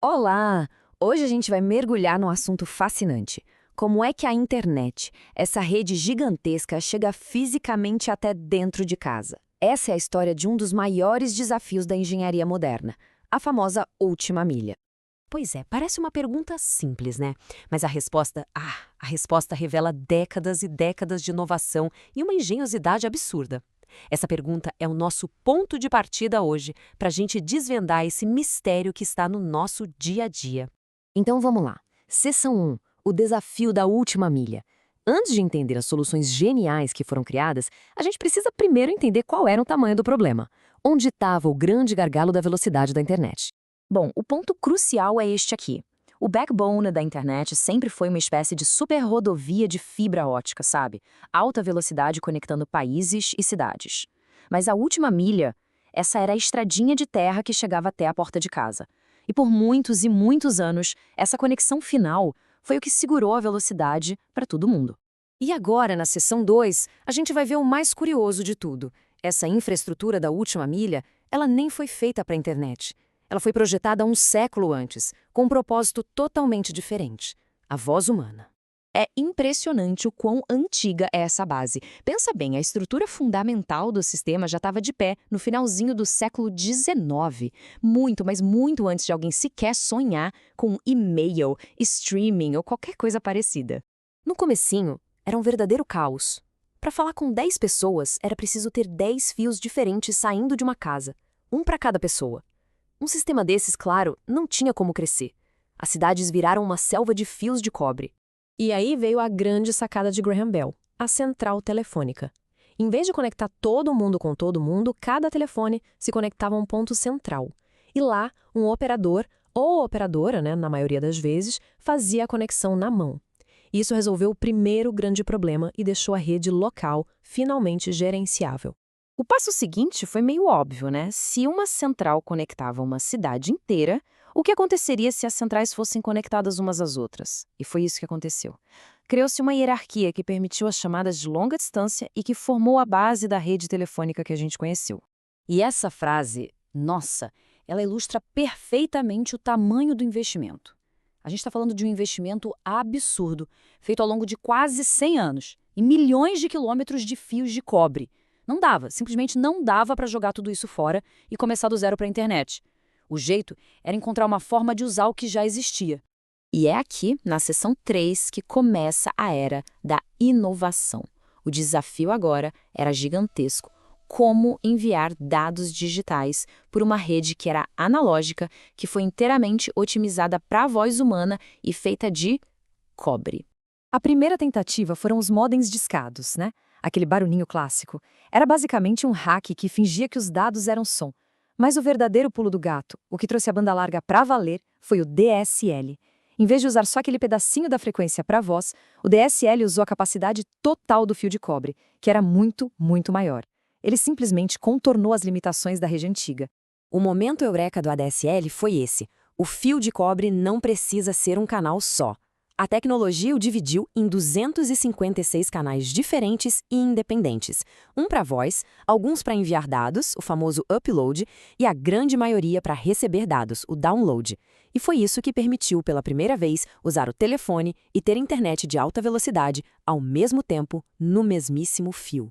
Olá! Hoje a gente vai mergulhar num assunto fascinante. Como é que a internet, essa rede gigantesca, chega fisicamente até dentro de casa? Essa é a história de um dos maiores desafios da engenharia moderna, a famosa última milha. Pois é, parece uma pergunta simples, né? Mas a resposta revela décadas e décadas de inovação e uma engenhosidade absurda. Essa pergunta é o nosso ponto de partida hoje para a gente desvendar esse mistério que está no nosso dia a dia. Então vamos lá. Seção 1, o desafio da última milha. Antes de entender as soluções geniais que foram criadas, a gente precisa primeiro entender qual era o tamanho do problema. Onde estava o grande gargalo da velocidade da internet? Bom, o ponto crucial é este aqui. O backbone da internet sempre foi uma espécie de super rodovia de fibra ótica, sabe? Alta velocidade conectando países e cidades. Mas a última milha, essa era a estradinha de terra que chegava até a porta de casa. E por muitos e muitos anos, essa conexão final foi o que segurou a velocidade para todo mundo. E agora, na seção 2, a gente vai ver o mais curioso de tudo. Essa infraestrutura da última milha, ela nem foi feita para a internet. Ela foi projetada um século antes, com um propósito totalmente diferente: a voz humana. É impressionante o quão antiga é essa base. Pensa bem, a estrutura fundamental do sistema já estava de pé no finalzinho do século XIX. Muito, mas muito antes de alguém sequer sonhar com e-mail, streaming ou qualquer coisa parecida. No comecinho, era um verdadeiro caos. Para falar com 10 pessoas, era preciso ter 10 fios diferentes saindo de uma casa, um para cada pessoa. Um sistema desses, claro, não tinha como crescer. As cidades viraram uma selva de fios de cobre. E aí veio a grande sacada de Graham Bell, a central telefônica. Em vez de conectar todo mundo com todo mundo, cada telefone se conectava a um ponto central. E lá, um operador, ou operadora, né, na maioria das vezes, fazia a conexão na mão. Isso resolveu o primeiro grande problema e deixou a rede local finalmente gerenciável. O passo seguinte foi meio óbvio, né? Se uma central conectava uma cidade inteira, o que aconteceria se as centrais fossem conectadas umas às outras? E foi isso que aconteceu. Criou-se uma hierarquia que permitiu as chamadas de longa distância e que formou a base da rede telefônica que a gente conheceu. E essa frase, nossa, ela ilustra perfeitamente o tamanho do investimento. A gente está falando de um investimento absurdo, feito ao longo de quase 100 anos, e milhões de quilômetros de fios de cobre. Não dava, simplesmente não dava para jogar tudo isso fora e começar do zero para a internet. O jeito era encontrar uma forma de usar o que já existia. E é aqui, na seção 3, que começa a era da inovação. O desafio agora era gigantesco. Como enviar dados digitais por uma rede que era analógica, que foi inteiramente otimizada para a voz humana e feita de cobre. A primeira tentativa foram os modems discados, né? Aquele barulhinho clássico. Era basicamente um hack que fingia que os dados eram som. Mas o verdadeiro pulo do gato, o que trouxe a banda larga para valer, foi o DSL. Em vez de usar só aquele pedacinho da frequência para voz, o DSL usou a capacidade total do fio de cobre, que era muito, muito maior. Ele simplesmente contornou as limitações da rede antiga. O momento eureka do ADSL foi esse: o fio de cobre não precisa ser um canal só. A tecnologia o dividiu em 256 canais diferentes e independentes. Um para voz, alguns para enviar dados, o famoso upload, e a grande maioria para receber dados, o download. E foi isso que permitiu, pela primeira vez, usar o telefone e ter internet de alta velocidade ao mesmo tempo no mesmíssimo fio.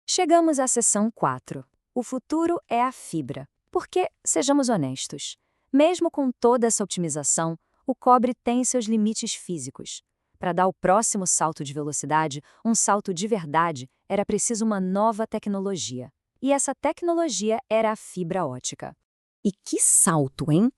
Chegamos à seção 4. O futuro é a fibra. Porque, sejamos honestos, mesmo com toda essa otimização, o cobre tem seus limites físicos. Para dar o próximo salto de velocidade, um salto de verdade, era preciso uma nova tecnologia. E essa tecnologia era a fibra ótica. E que salto, hein?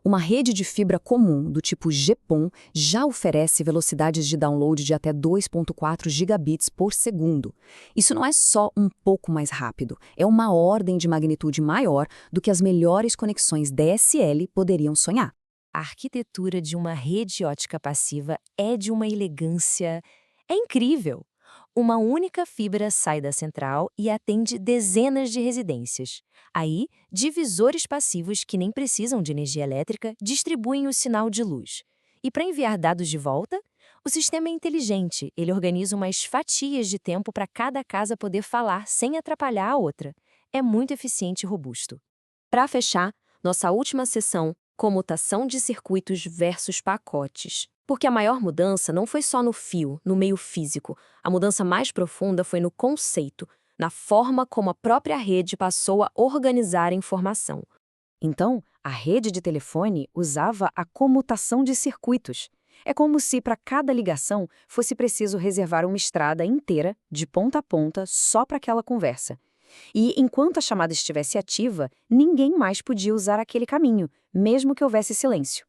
Uma rede de fibra comum, do tipo GPON, já oferece velocidades de download de até 2,4 gigabits por segundo. Isso não é só um pouco mais rápido, é uma ordem de magnitude maior do que as melhores conexões DSL poderiam sonhar. A arquitetura de uma rede ótica passiva é de uma elegância. É incrível! Uma única fibra sai da central e atende dezenas de residências. Aí, divisores passivos que nem precisam de energia elétrica distribuem o sinal de luz. E para enviar dados de volta, o sistema é inteligente. Ele organiza umas fatias de tempo para cada casa poder falar sem atrapalhar a outra. É muito eficiente e robusto. Para fechar, nossa última sessão Comutação de circuitos versus pacotes. Porque a maior mudança não foi só no fio, no meio físico. A mudança mais profunda foi no conceito, na forma como a própria rede passou a organizar a informação. Então, a rede de telefone usava a comutação de circuitos. É como se para cada ligação fosse preciso reservar uma estrada inteira, de ponta a ponta, só para aquela conversa. E enquanto a chamada estivesse ativa, ninguém mais podia usar aquele caminho, mesmo que houvesse silêncio.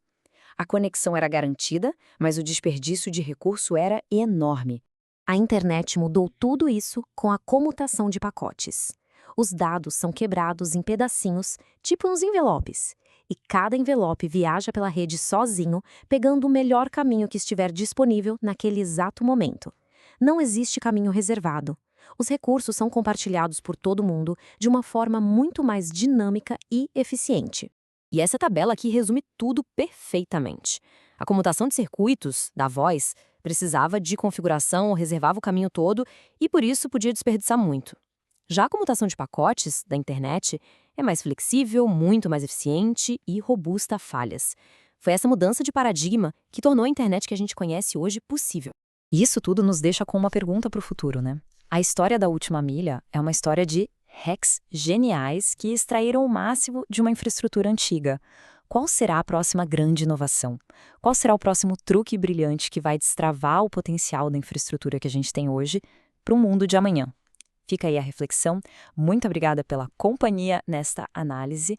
A conexão era garantida, mas o desperdício de recurso era enorme. A internet mudou tudo isso com a comutação de pacotes. Os dados são quebrados em pedacinhos, tipo uns envelopes, e cada envelope viaja pela rede sozinho, pegando o melhor caminho que estiver disponível naquele exato momento. Não existe caminho reservado. Os recursos são compartilhados por todo mundo de uma forma muito mais dinâmica e eficiente. E essa tabela aqui resume tudo perfeitamente. A comutação de circuitos, da voz, precisava de configuração, reservava o caminho todo e, por isso, podia desperdiçar muito. Já a comutação de pacotes, da internet, é mais flexível, muito mais eficiente e robusta a falhas. Foi essa mudança de paradigma que tornou a internet que a gente conhece hoje possível. Isso tudo nos deixa com uma pergunta para o futuro, né? A história da última milha é uma história de hacks geniais que extraíram o máximo de uma infraestrutura antiga. Qual será a próxima grande inovação? Qual será o próximo truque brilhante que vai destravar o potencial da infraestrutura que a gente tem hoje para o mundo de amanhã? Fica aí a reflexão. Muito obrigada pela companhia nesta análise.